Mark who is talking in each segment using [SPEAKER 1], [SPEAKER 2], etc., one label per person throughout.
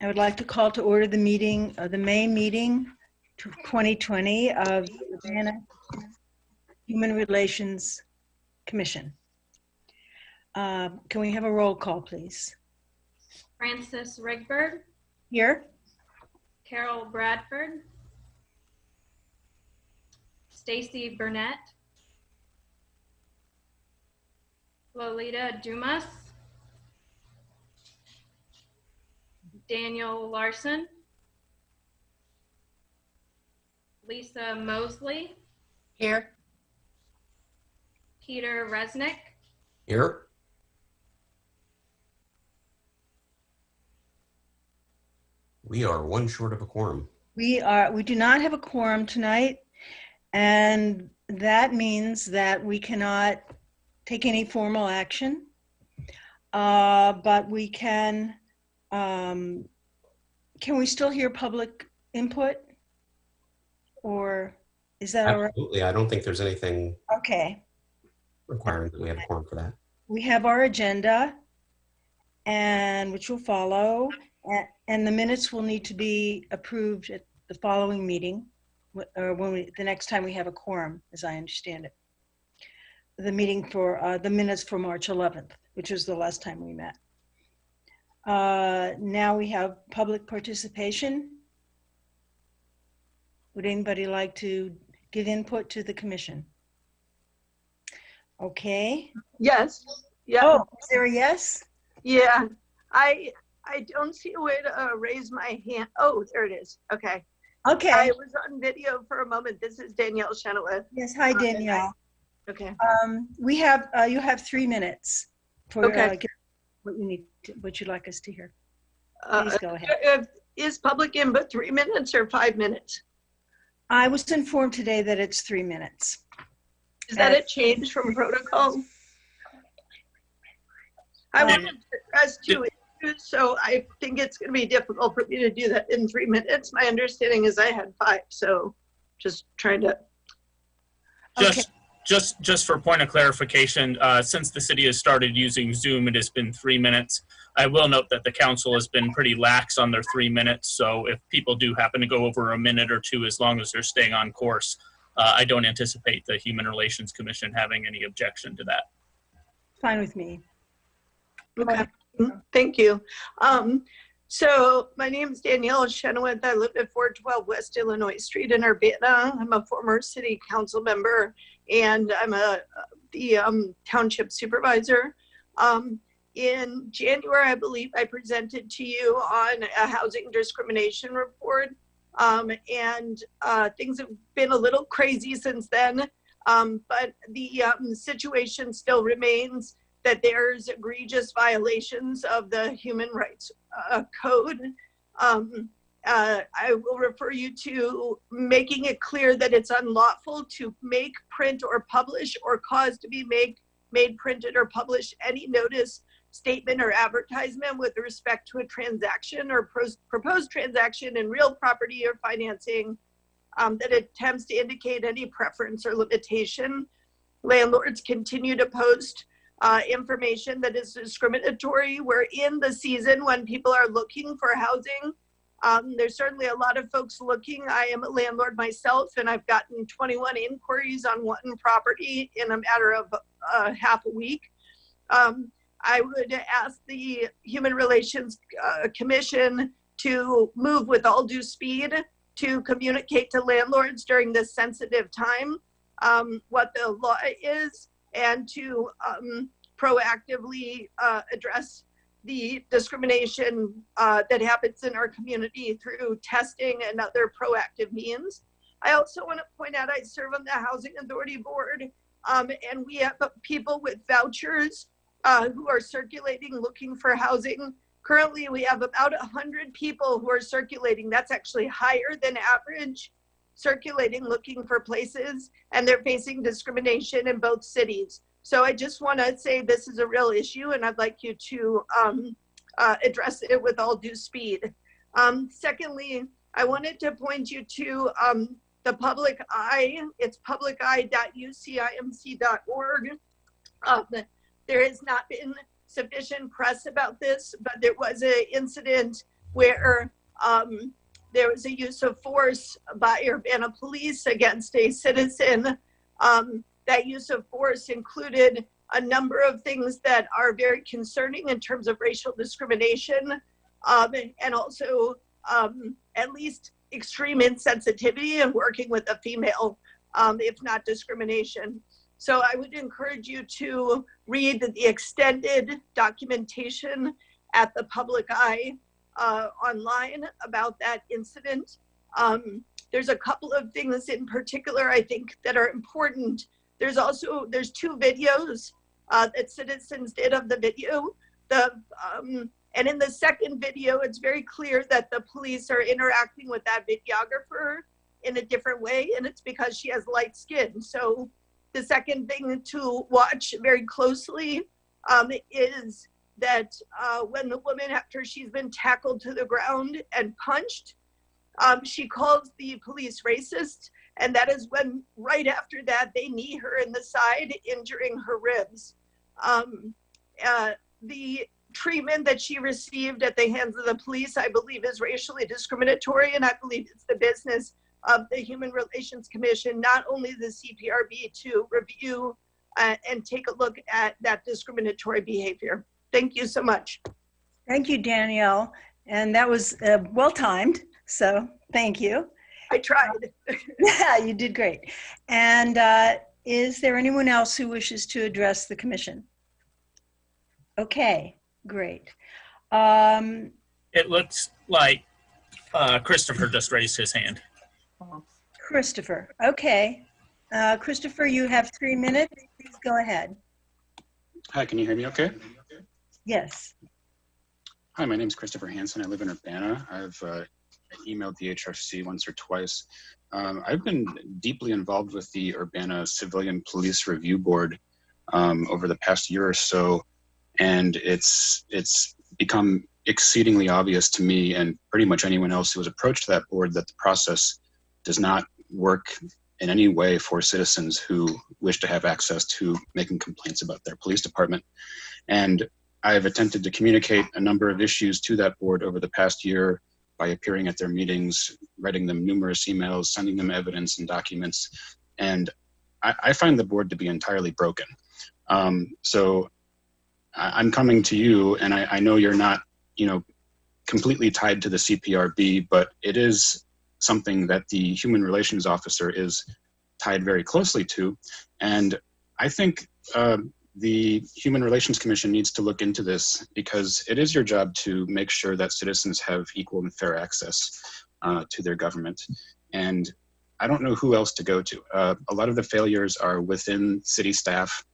[SPEAKER 1] I would like to call to order the meeting, the May meeting 2020 of the Urbana Human Relations Commission. Can we have a roll call, please?
[SPEAKER 2] Francis Rigberg,
[SPEAKER 1] Here.
[SPEAKER 2] Carol Bradford, Stacy Burnett, Lolita Dumas, Daniel Larson, Lisa Mosley,
[SPEAKER 3] Here.
[SPEAKER 2] Peter Resnick,
[SPEAKER 3] Here. We are one short of a quorum.
[SPEAKER 1] We do not have a quorum tonight, and that means that we cannot take any formal action, but we can we still hear public input, or is that all right?
[SPEAKER 3] Absolutely. I don't think there's anything
[SPEAKER 1] Okay.
[SPEAKER 3] requiring that we have a quorum for that.
[SPEAKER 1] We have our agenda, and which will follow, and the minutes will need to be approved at the following meeting, or the next time we have a quorum, as I understand it. The meeting for the minutes for March 11th, which was the last time we met. Now we have public participation. Would anybody like to give input to the commission? Okay.
[SPEAKER 4] Yes. Yeah.
[SPEAKER 1] Oh, is there a yes?
[SPEAKER 4] Yeah. I don't see a way to raise my hand. Oh, there it is. Okay.
[SPEAKER 1] Okay.
[SPEAKER 4] I was on video for a moment. This is Danielle Chenoweth.
[SPEAKER 1] Yes. Hi, Danielle.
[SPEAKER 4] Okay.
[SPEAKER 1] We have you have 3 minutes for
[SPEAKER 4] Okay.
[SPEAKER 1] what you'd like us to hear. Please go ahead.
[SPEAKER 4] Is public input 3 minutes or 5 minutes?
[SPEAKER 1] I was informed today that it's 3 minutes.
[SPEAKER 4] Is that a change from protocol? I want to address 2 issues, so I think it's going to be difficult for me to do that in 3 minutes. My understanding is I had 5, so just trying to.
[SPEAKER 1] Okay.
[SPEAKER 5] Just for point of clarification, since the city has started using Zoom, it has been 3 minutes. I will note that the council has been pretty lax on their 3 minutes, so if people do happen to go over a minute or two, as long as they're staying on course, I don't anticipate the Human Relations Commission having any objection to that.
[SPEAKER 1] Fine with me.
[SPEAKER 4] Okay. Thank you. So my name is Danielle Chenoweth. I live at 412 West Illinois Street in Urbana. I'm a former city council member, and I'm the township supervisor. In January, I believe I presented to you on a housing discrimination report, and things have been a little crazy since then, but the situation still remains that there's egregious violations of the human rights code. I will refer you to making it clear that it's unlawful to make, print, or publish, or cause to be made, printed, or publish any notice, statement, or advertisement with respect to a transaction or proposed transaction in real property or financing that attempts to indicate any preference or limitation. Landlords continue to post information that is discriminatory. We're in the season when people are looking for housing. There's certainly a lot of folks looking. I am a landlord myself, and I've gotten 21 inquiries on one property in a matter of half a week. I would ask the Human Relations Commission to move with all due speed to communicate to landlords during this sensitive time what the law is, and to proactively address the discrimination that happens in our community through testing and other proactive means. I also want to point out I serve on the Housing Authority Board, and we have people with vouchers who are circulating looking for housing. Currently, we have about 100 people who are circulating. That's actually higher than average, circulating looking for places, and they're facing discrimination in both cities. So I just want to say this is a real issue, and I'd like you to address it with all due speed. Secondly, I wanted to point you to the Public Eye. It's publiceye.ucimc.org. There has not been sufficient press about this, but there was an incident where there was a use of force by Urbana police against a citizen. That use of force included a number of things that are very concerning in terms of racial discrimination, and also at least extreme insensitivity and working with a female, if not discrimination. So I would encourage you to read the extended documentation at the public eye online about that incident. There's a couple of things in particular I think that are important. There's 2 videos that citizens did of the video. And in the second video, it's very clear that the police are interacting with that videographer in a different way, and it's because she has light skin. So the second thing to watch very closely is that when the woman, after she's been tackled to the ground and punched, she calls the police racist, and that is when, right after that, they knee her in the side, injuring her ribs. The treatment that she received at the hands of the police, I believe, is racially discriminatory, and I believe it's the business of the Human Relations Commission, not only the CPRB, to review and take a look at that discriminatory behavior. Thank you so much.
[SPEAKER 1] Thank you, Danielle. And that was well timed, so thank you.
[SPEAKER 4] I tried.
[SPEAKER 1] Yeah, you did great. And is there anyone else who wishes to address the commission? Okay, great.
[SPEAKER 5] It looks like Christopher just raised his hand.
[SPEAKER 1] Christopher, okay. Christopher, you have 3 minutes. Please go ahead.
[SPEAKER 6] Hi, can you hear me okay?
[SPEAKER 1] Yes.
[SPEAKER 6] Hi, my name is Christopher Hansen. I live in Urbana. I've emailed the HRC once or twice. I've been deeply involved with the Urbana Civilian Police Review Board over the past year or so, and it's become exceedingly obvious to me and pretty much anyone else who has approached that board that the process does not work in any way for citizens who wish to have access to making complaints about their police department. And I've attempted to communicate a number of issues to that board over the past year by appearing at their meetings, writing them numerous emails, sending them evidence and documents. And I find the board to be entirely broken. So I'm coming to you, and I know you're not, completely tied to the CPRB, but it is something that the Human Relations Officer is tied very closely to. And I think the Human Relations Commission needs to look into this, because it is your job to make sure that citizens have equal and fair access to their government. And I don't know who else to go to. A lot of the failures are within city staff.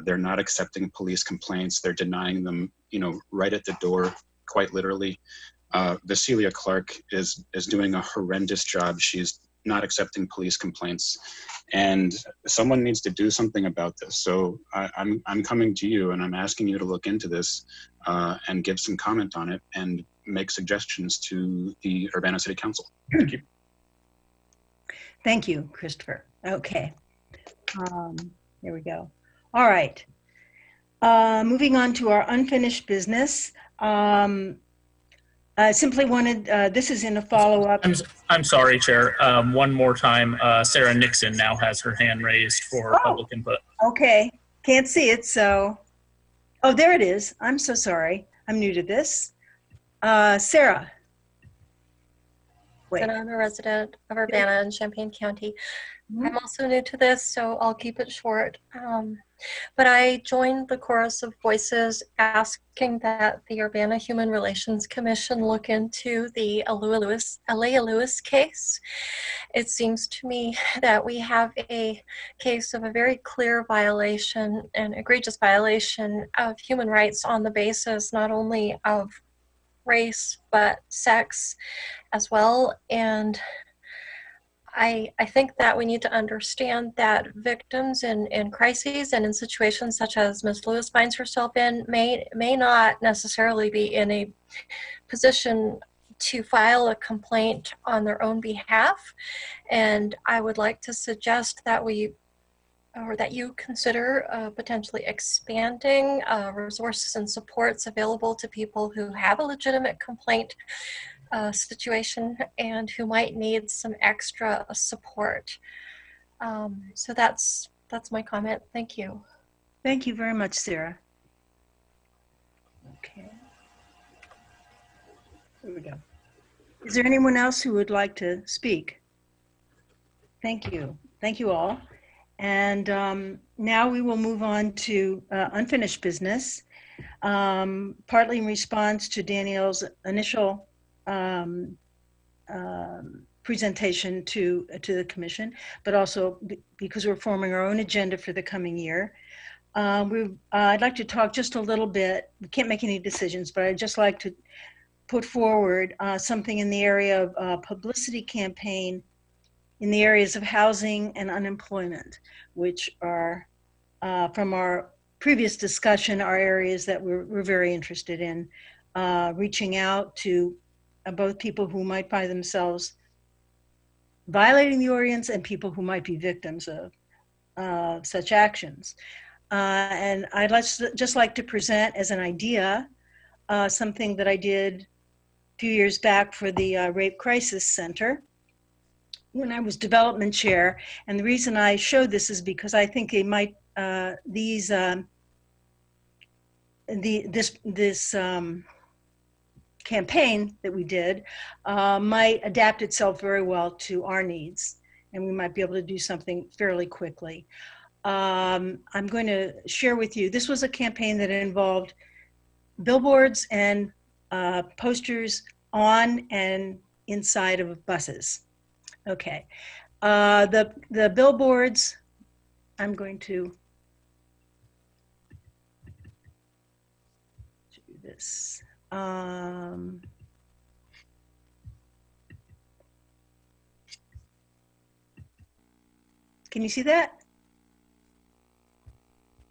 [SPEAKER 6] They're not accepting police complaints. They're denying them, right at the door, quite literally. Vasilia Clark is doing a horrendous job. She's not accepting police complaints, and someone needs to do something about this. So I'm coming to you, and I'm asking you to look into this and give some comment on it and make suggestions to the Urbana City Council. Thank you.
[SPEAKER 1] Thank you, Christopher. Okay. There we go. All right. Moving on to our unfinished business. I simply wanted, this is in a follow-up.
[SPEAKER 5] I'm sorry, Chair. One more time, Sarah Nixon now has her hand raised for public input.
[SPEAKER 1] Okay, can't see it, so. Oh, there it is. I'm so sorry. I'm new to this. Sarah. Wait.
[SPEAKER 7] And I'm a resident of Urbana in Champaign County. I'm also new to this, so I'll keep it short. But I joined the chorus of voices asking that the Urbana Human Relations Commission look into the Alea Lewis case. It seems to me that we have a case of a very clear violation, an egregious violation of human rights on the basis not only of race, but sex as well. And I think that we need to understand that victims in crises and in situations such as Ms. Lewis finds herself in may not necessarily be in a position to file a complaint on their own behalf. And I would like to suggest that we or that you consider potentially expanding resources and supports available to people who have a legitimate complaint situation and who might need some extra support. So that's my comment. Thank you.
[SPEAKER 1] Thank you very much, Sarah. Okay. There we go. Is there anyone else who would like to speak? Thank you. Thank you all. And now we will move on to unfinished business, partly in response to Danielle's initial presentation to the commission, but also because we're forming our own agenda for the coming year. I'd like to talk just a little bit. We can't make any decisions, but I'd just like to put forward something in the area of publicity campaign in the areas of housing and unemployment, which are, from our previous discussion, are areas that we're very interested in, reaching out to both people who might find themselves violating the ordinance and people who might be victims of such actions. And I'd just like to present as an idea something that I did a few years back for the Rape Crisis Center when I was development chair. And the reason I showed this is because I think it might, this campaign that we did might adapt itself very well to our needs, and we might be able to do something fairly quickly. I'm going to share with you, this was a campaign that involved billboards and posters on and inside of buses. Okay, the billboards, I'm going to do this. Can you see that?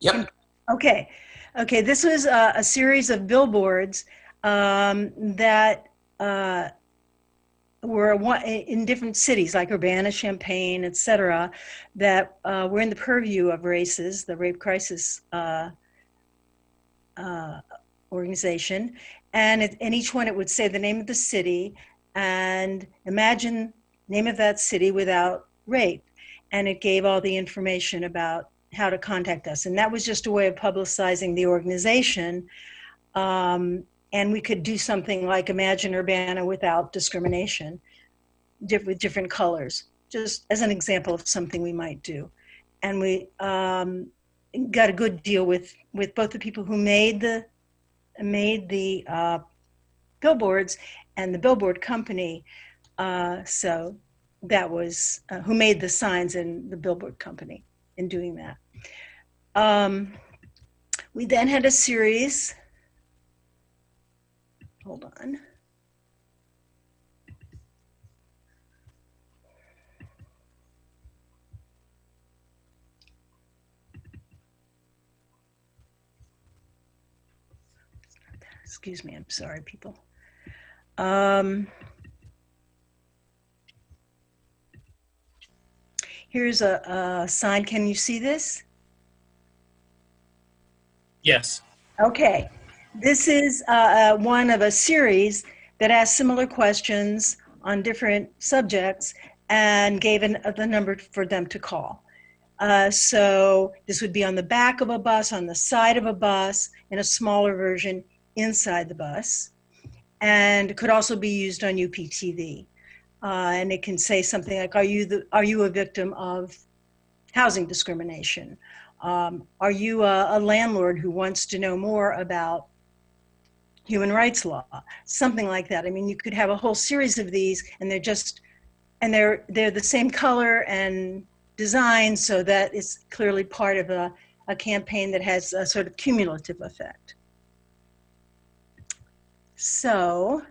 [SPEAKER 3] Yep.
[SPEAKER 1] Okay. Okay. This was a series of billboards that were in different cities like Urbana, Champaign, etc., that were in the purview of RACES, the Rape Crisis organization. And each one, it would say the name of the city and imagine name of that city without rape. And it gave all the information about how to contact us. And that was just a way of publicizing the organization. And we could do something like Imagine Urbana without discrimination, with different colors, just as an example of something we might do. And we got a good deal with both the people who made the billboards and the billboard company. So that was who made the signs and the billboard company in doing that. We then had a series. Hold on. Excuse me, I'm sorry, people. Here's a sign. Can you see this?
[SPEAKER 5] Yes.
[SPEAKER 1] Okay. This is one of a series that asked similar questions on different subjects and gave the number for them to call. So this would be on the back of a bus, on the side of a bus, in a smaller version inside the bus, and could also be used on UPTV. And it can say something like, are you a victim of housing discrimination? Are you a landlord who wants to know more about human rights law? Something like that. I mean, you could have a whole series of these, and they're the same color and design, so that it's clearly part of a campaign that has a sort of cumulative effect. So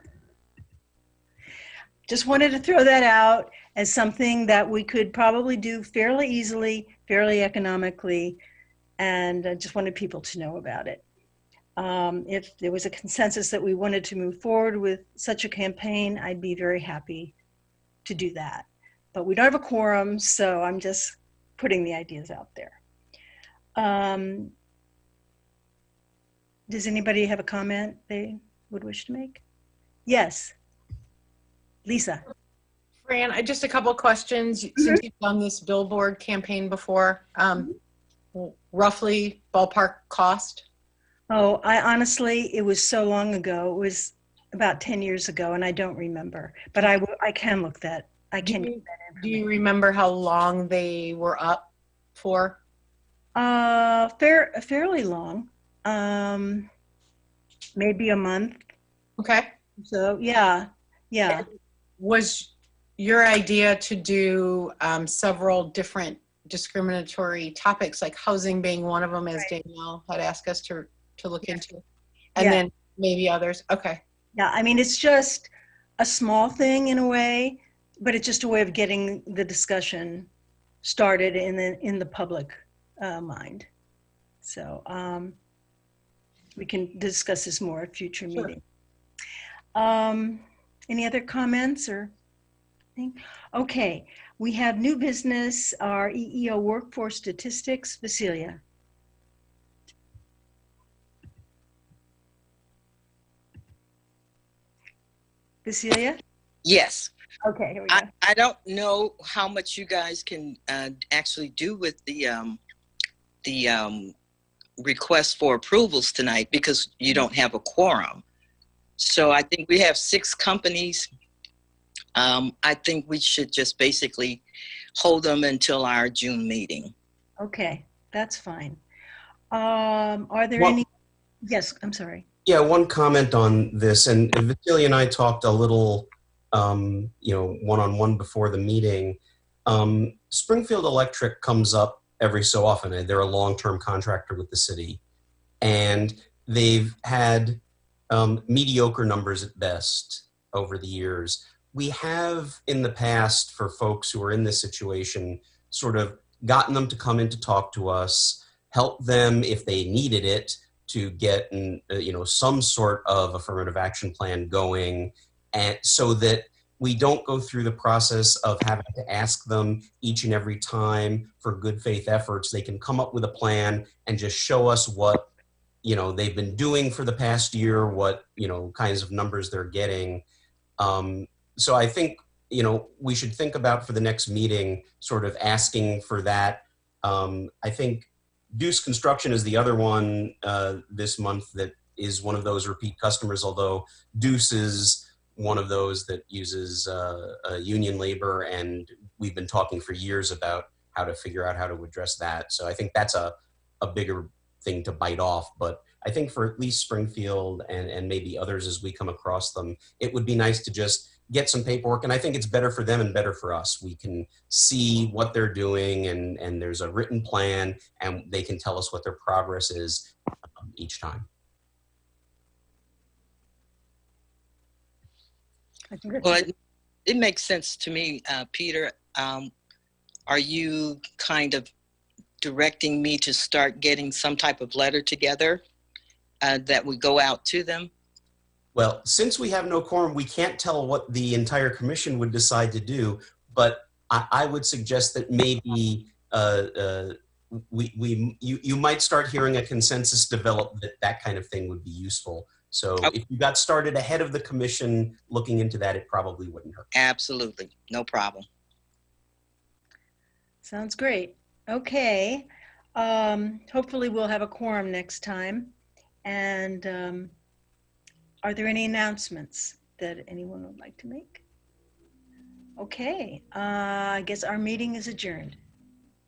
[SPEAKER 1] just wanted to throw that out as something that we could probably do fairly easily, fairly economically, and I just wanted people to know about it. If there was a consensus that we wanted to move forward with such a campaign, I'd be very happy to do that. But we don't have a quorum, so I'm just putting the ideas out there. Um, does anybody have a comment they would wish to make? Yes. Lisa.
[SPEAKER 8] Fran, just a couple of questions. Since you've done this billboard campaign before, roughly ballpark cost?
[SPEAKER 1] Oh, I honestly, it was so long ago. It was about 10 years ago, and I don't remember. But I can look that. I can get that
[SPEAKER 8] Do you
[SPEAKER 1] information.
[SPEAKER 8] remember how long they were up for?
[SPEAKER 1] Fairly long. Maybe a month.
[SPEAKER 8] Okay.
[SPEAKER 1] So yeah.
[SPEAKER 8] Was your idea to do several different discriminatory topics, like housing being one of them, as Danielle had asked us to look into, and
[SPEAKER 1] Yeah.
[SPEAKER 8] then maybe others? Okay.
[SPEAKER 1] Yeah, I mean, it's just a small thing in a way, but it's just a way of getting the discussion started in the public mind. So we can discuss this more at future
[SPEAKER 8] Sure.
[SPEAKER 1] meeting. Any other comments or thing? Okay, we have new business, our EEO workforce statistics. Cecilia. Cecilia?
[SPEAKER 9] Yes.
[SPEAKER 1] Okay, here we go.
[SPEAKER 9] I don't know how much you guys can actually do with the request for approvals tonight because you don't have a quorum. So I think we have 6 companies. I think we should just basically hold them until our June meeting.
[SPEAKER 1] Okay, that's fine. Are there
[SPEAKER 3] Well-
[SPEAKER 1] any? Yes, I'm sorry.
[SPEAKER 3] Yeah, one comment on this, and Vasily and I talked a little, one-on-one before the meeting. Springfield Electric comes up every so often. They're a long-term contractor with the city, and they've had mediocre numbers at best over the years. We have in the past, for folks who are in this situation, sort of gotten them to come in to talk to us, help them if they needed it, to get some sort of affirmative action plan going, and so that we don't go through the process of having to ask them each and every time for good faith efforts. They can come up with a plan and just show us what they've been doing for the past year, what kinds of numbers they're getting. So I think we should think about for the next meeting sort of asking for that. I think Deuce Construction is the other one this month that is one of those repeat customers, although Deuce is one of those that uses union labor, and we've been talking for years about how to figure out how to address that. So I think that's a bigger thing to bite off. But I think for at least Springfield and maybe others as we come across them, it would be nice to just get some paperwork. And I think it's better for them and better for us. We can see what they're doing, and there's a written plan, and they can tell us what their progress is each time.
[SPEAKER 1] I think that's
[SPEAKER 9] Well, it makes sense to me, Peter. Are you kind of directing me to start getting some type of letter together that would go out to them?
[SPEAKER 3] Well, since we have no quorum, we can't tell what the entire commission would decide to do, but I would suggest that maybe you might start hearing a consensus develop that kind of thing would be useful. So if you got started ahead of the commission looking into that, it probably wouldn't hurt.
[SPEAKER 9] Absolutely. No problem.
[SPEAKER 1] Sounds great. Okay. Hopefully we'll have a quorum next time. And are there any announcements that anyone would like to make? Okay. I guess our meeting is adjourned.